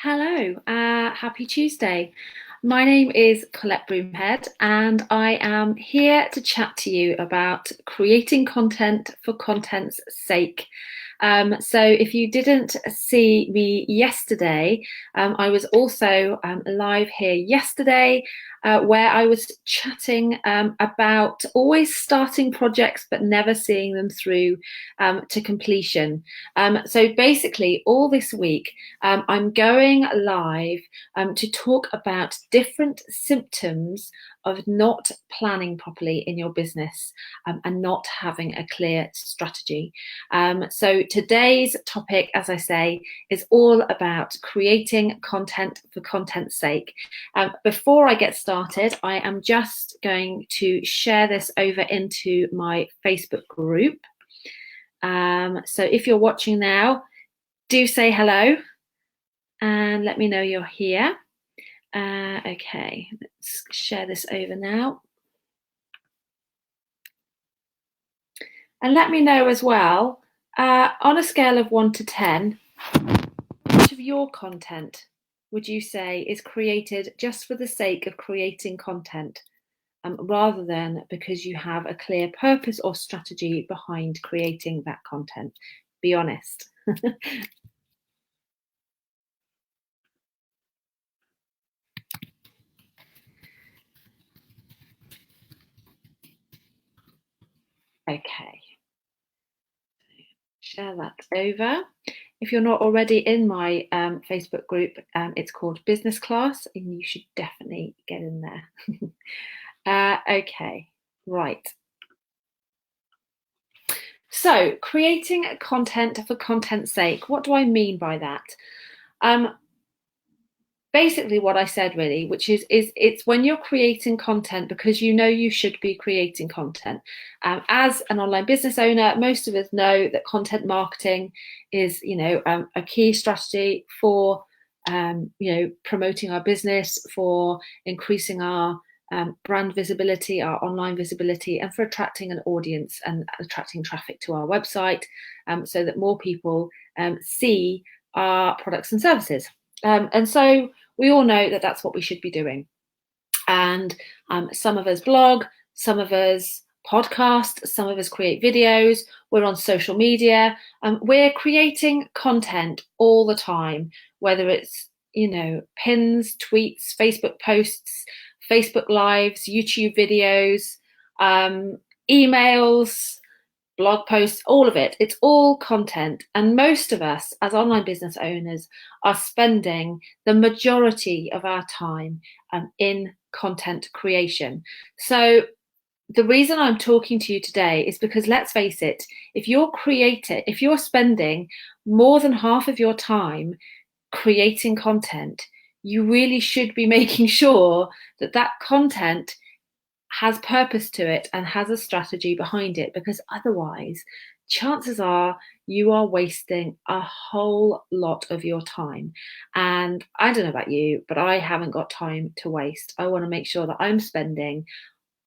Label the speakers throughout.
Speaker 1: Hello, happy Tuesday. My name is Colette Broomhead, and I am here to chat to you about creating content for content's sake. So, if you didn't see me yesterday, I was also live here yesterday where I was chatting about always starting projects but never seeing them through to completion. So, basically, all this week, I'm going live to talk about different symptoms of not planning properly in your business and not having a clear strategy. So today's topic, as I say, is all about creating content for content's sake. Before I get started, I am just going to share this over into my Facebook group. So if you're watching now, do say hello and let me know you're here. Okay, let's share this over now. And let me know as well, on a scale of 1 to 10, which of your content would you say is created just for the sake of creating content, rather than because you have a clear purpose or strategy behind creating that content? Be honest. Okay, share that over. If you're not already in my Facebook group, it's called Business Class, and you should definitely get in there. Okay, right. So, creating content for content's sake. What do I mean by that? Um, Basically, what I said really, which is it's when you're creating content because you know you should be creating content. As an online business owner, most of us know that content marketing is, a key strategy for, promoting our business, for increasing our brand visibility, our online visibility, and for attracting an audience and attracting traffic to our website, so that more people see our products and services. And so we all know that that's what we should be doing. And some of us blog, some of us podcast, some of us create videos, we're on social media, we're creating content all the time, whether it's, pins, tweets, Facebook posts, Facebook lives, YouTube videos, emails, blog posts, all of it. It's all content. And most of us, as online business owners, are spending the majority of our time in content creation. So, the reason I'm talking to you today is because, let's face it, if you're spending more than half of your time creating content, you really should be making sure that that content has purpose to it and has a strategy behind it, because otherwise, chances are you are wasting a whole lot of your time. And I don't know about you, but I haven't got time to waste. I want to make sure that I'm spending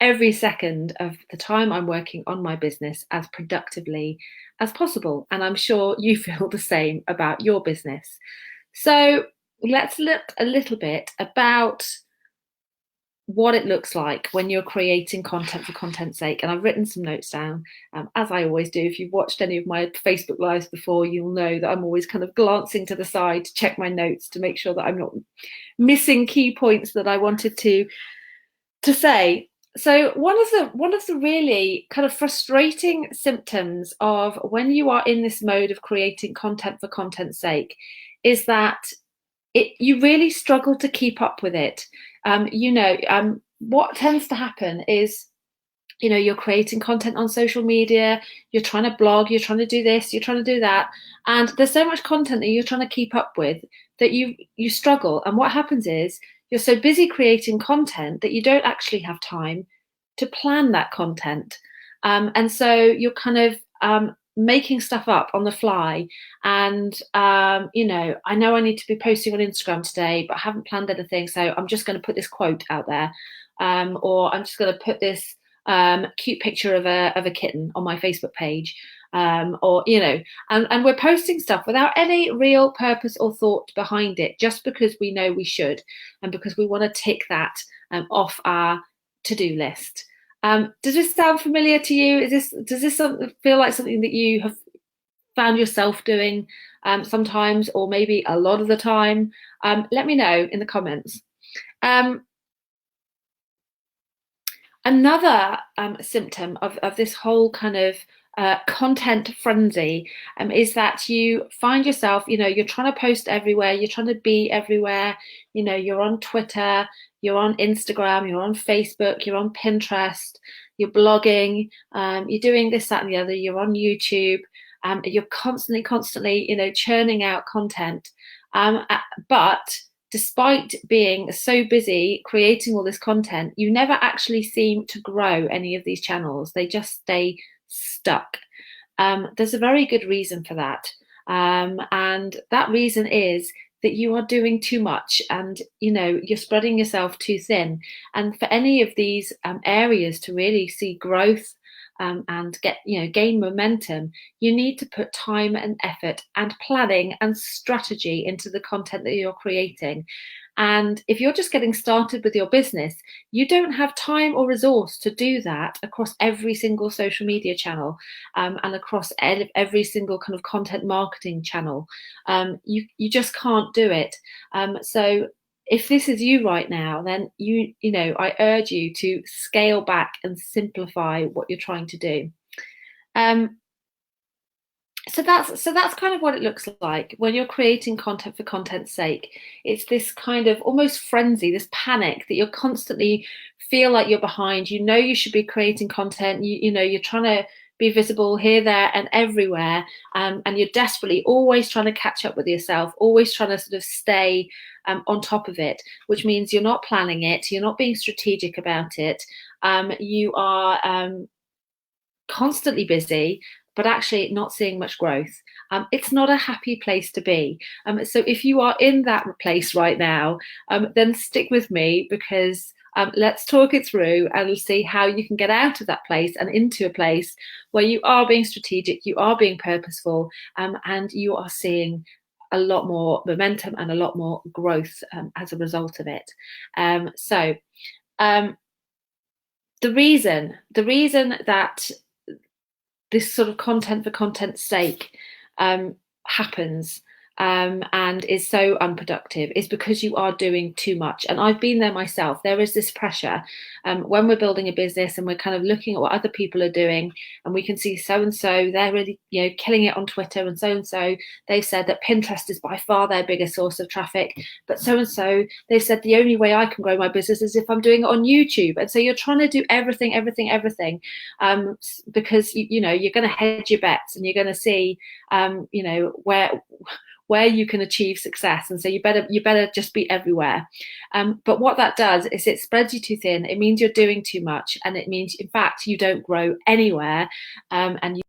Speaker 1: every second of the time I'm working on my business as productively as possible. And I'm sure you feel the same about your business. So let's look a little bit about what it looks like when you're creating content for content's sake. And I've written some notes down, as I always do. If you've watched any of my Facebook lives before, you'll know that I'm always kind of glancing to the side to check my notes to make sure that I'm not missing key points that I wanted to say. So one of the really kind of frustrating symptoms of when you are in this mode of creating content for content's sake is that you really struggle to keep up with it. What tends to happen is, you're creating content on social media, you're trying to blog, you're trying to do this, you're trying to do that, and there's so much content that you're trying to keep up with that you struggle. And what happens is you're so busy creating content that you don't actually have time to plan that content. And so you're kind of making stuff up on the fly. And, I know I need to be posting on Instagram today, but I haven't planned anything. So I'm just going to put this quote out there. Or I'm just going to put this cute picture of a kitten on my Facebook page. or and we're posting stuff without any real purpose or thought behind it, just because we know we should, and because we want to tick that off our to-do list. Does this sound familiar to you? Does this feel like something that you have found yourself doing sometimes, or maybe a lot of the time? Let me know in the comments. Another symptom of this whole kind of content frenzy is that you find yourself, you're trying to post everywhere, you're trying to be everywhere, you're on Twitter, you're on Instagram, you're on Facebook, you're on Pinterest, you're blogging, you're doing this, that, and the other, you're on YouTube, you're constantly, churning out content. But despite being so busy creating all this content, you never actually seem to grow any of these channels. They just stay stuck. There's a very good reason for that. And that reason is that you are doing too much, and you're spreading yourself too thin. And for any of these areas to really see growth and gain momentum, you need to put time and effort and planning and strategy into the content that you're creating. And if you're just getting started with your business, you don't have time or resource to do that across every single social media channel and across every single kind of content marketing channel. You just can't do it. So if this is you right now, then I urge you to scale back and simplify what you're trying to do. So that's kind of what it looks like when you're creating content for content's sake. It's this kind of almost frenzy, this panic that you're constantly feel like you're behind. You should be creating content. You're trying to be visible here, there, and everywhere, and you're desperately always trying to catch up with yourself, always trying to sort of stay on top of it, which means you're not planning it, you're not being strategic about it, you are constantly busy, but actually not seeing much growth. It's not a happy place to be. So if you are in that place right now, then stick with me, because let's talk it through and see how you can get out of that place and into a place where you are being strategic, you are being purposeful, and you are seeing a lot more momentum and a lot more growth as a result of it. The reason that this sort of content for content's sake happens and is so unproductive is because you are doing too much. And I've been there myself. There is this pressure when we're building a business and we're kind of looking at what other people are doing, and we can see so and so they're really killing it on Twitter, and so they've said that Pinterest is by far their biggest source of traffic, but so they've said the only way I can grow my business is if I'm doing it on YouTube. And so you're trying to do everything because you're going to hedge your bets, and you're going to see where you can achieve success, and so you better just be everywhere. But what that does is it spreads you too thin. It means you're doing too much, and it means, in fact, you don't grow anywhere. And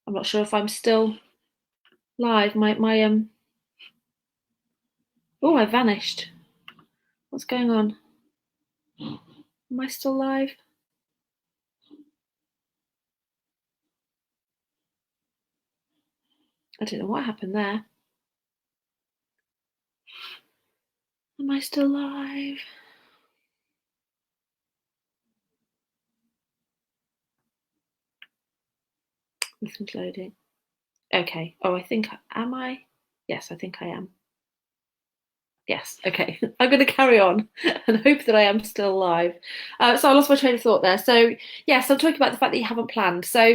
Speaker 1: I'm not sure if I'm still live. Oh, I vanished. What's going on? Am I still live? I don't know what happened there. Am I still live? Nothing's loading. Okay. Oh, am I? Yes, I think I am. Yes, okay. I'm going to carry on and hope that I am still live. So I lost my train of thought there. So yes, I'm talking about the fact that you haven't planned. So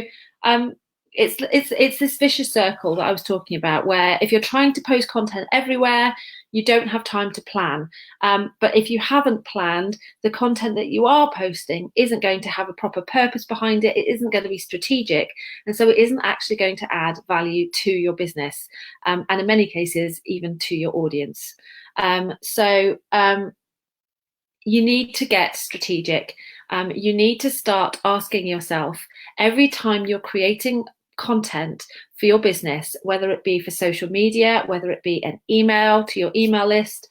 Speaker 1: it's this vicious circle that I was talking about, where if you're trying to post content everywhere, you don't have time to plan. But if you haven't planned, the content that you are posting isn't going to have a proper purpose behind it. It isn't going to be strategic. And so it isn't actually going to add value to your business. And in many cases, even to your audience. You need to get strategic. You need to start asking yourself every time you're creating content for your business, whether it be for social media, whether it be an email to your email list,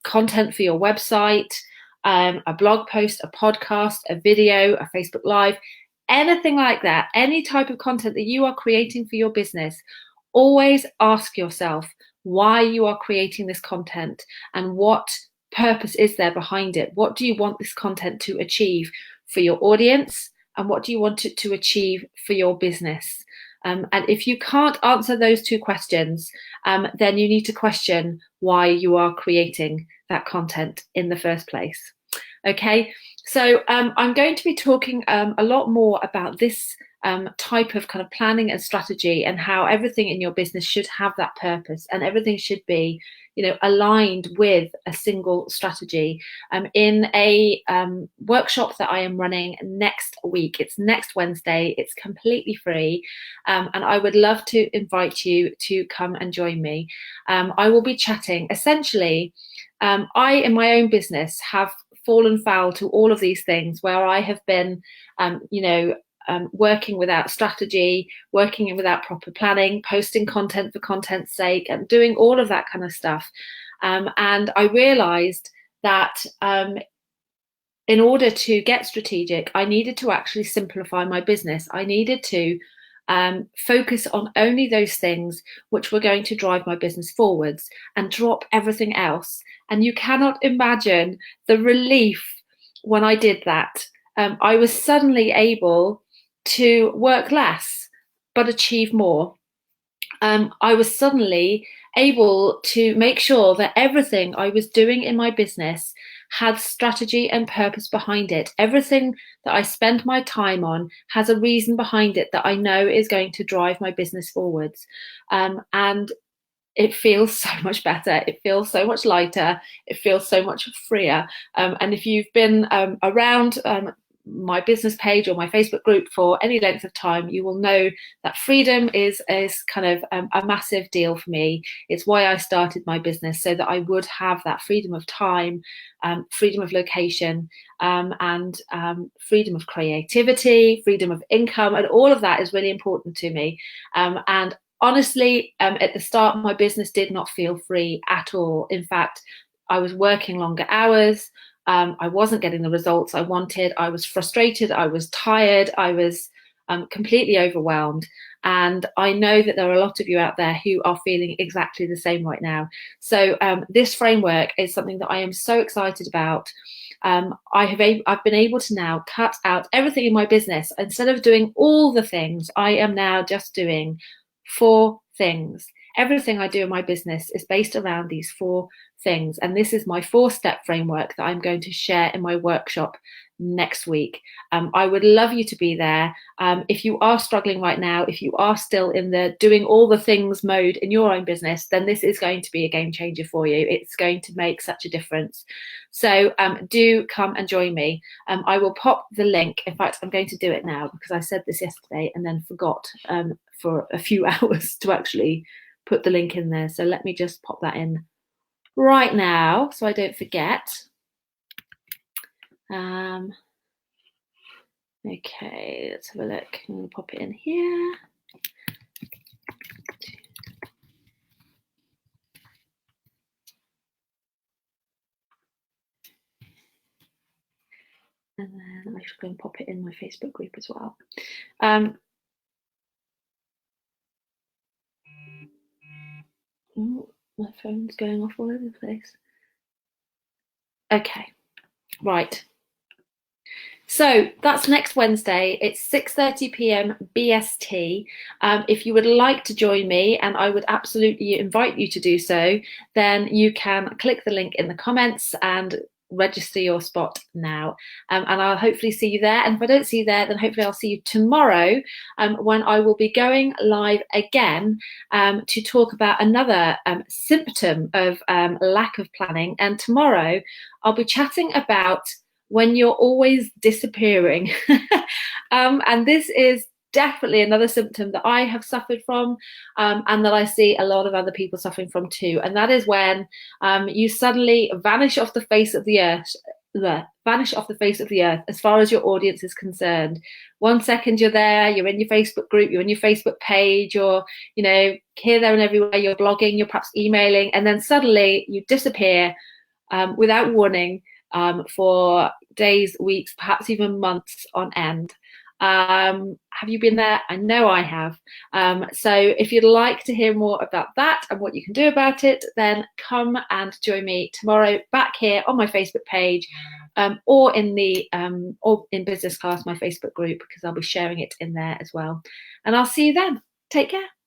Speaker 1: content for your website, a blog post, a podcast, a video, a Facebook Live, anything like that, any type of content that you are creating for your business, always ask yourself why you are creating this content and what purpose is there behind it. What do you want this content to achieve for your audience, and what do you want it to achieve for your business? And if you can't answer those two questions, then you need to question why you are creating that content in the first place. Okay, so I'm going to be talking a lot more about this type of kind of planning and strategy, and how everything in your business should have that purpose, and everything should be, aligned with a single strategy, in a workshop that I am running next week. It's next Wednesday. It's completely free, and I would love to invite you to come and join me. I will be chatting. Essentially, I, in my own business, have fallen foul to all of these things where I have been, working without strategy, working without proper planning, posting content for content's sake, and doing all of that kind of stuff. And I realized that in order to get strategic, I needed to actually simplify my business. I needed to focus on only those things which were going to drive my business forwards, and drop everything else. And you cannot imagine the relief when I did that. I was suddenly able to work less but achieve more. I was suddenly able to make sure that everything I was doing in my business had strategy and purpose behind it. Everything that I spend my time on has a reason behind it that I know is going to drive my business forwards. And it feels so much better. It feels so much lighter. It feels so much freer. And if you've been around my business page or my Facebook group for any length of time, you will know that freedom is kind of a massive deal for me. It's why I started my business, so that I would have that freedom of time, freedom of location, and freedom of creativity, freedom of income, and all of that is really important to me. And honestly, at the start, my business did not feel free at all. In fact, I was working longer hours. I wasn't getting the results I wanted. I was frustrated. I was tired. I was completely overwhelmed. And I know that there are a lot of you out there who are feeling exactly the same right now. So this framework is something that I am so excited about. I've been able to now cut out everything in my business. Instead of doing all the things, I am now just doing 4 things. Everything I do in my business is based around these 4 things. And this is my 4-step framework that I'm going to share in my workshop next week. I would love you to be there. If you are struggling right now, if you are still in the doing all the things mode in your own business, then this is going to be a game changer for you. It's going to make such a difference. So do come and join me. I will pop the link. In fact, I'm going to do it now, because I said this yesterday and then forgot for a few hours to actually put the link in there. So let me just pop that in right now so I don't forget. Okay, let's have a look. I'm going to pop it in here. And then I should go and pop it in my Facebook group as well. Oh, my phone's going off all over the place. Okay, right. So that's next Wednesday. It's 6:30 p.m. BST. If you would like to join me, and I would absolutely invite you to do so, then you can click the link in the comments and register your spot now. And I'll hopefully see you there. And if I don't see you there, then hopefully I'll see you tomorrow, when I will be going live again, to talk about another symptom of lack of planning. And tomorrow I'll be chatting about when you're always disappearing. And this is definitely another symptom that I have suffered from, and that I see a lot of other people suffering from too. And that is when you suddenly vanish off the face of the earth. Vanish off the face of the earth as far as your audience is concerned. 1 second you're there, you're in your Facebook group, you're in your Facebook page, you're, you know, here, there, and everywhere. You're blogging, you're perhaps emailing, and then suddenly you disappear without warning, for days, weeks, perhaps even months on end. Have you been there? I know I have. So if you'd like to hear more about that and what you can do about it, then come and join me tomorrow back here on my Facebook page, or in Business Class, my Facebook group, because I'll be sharing it in there as well. And I'll see you then. Take care.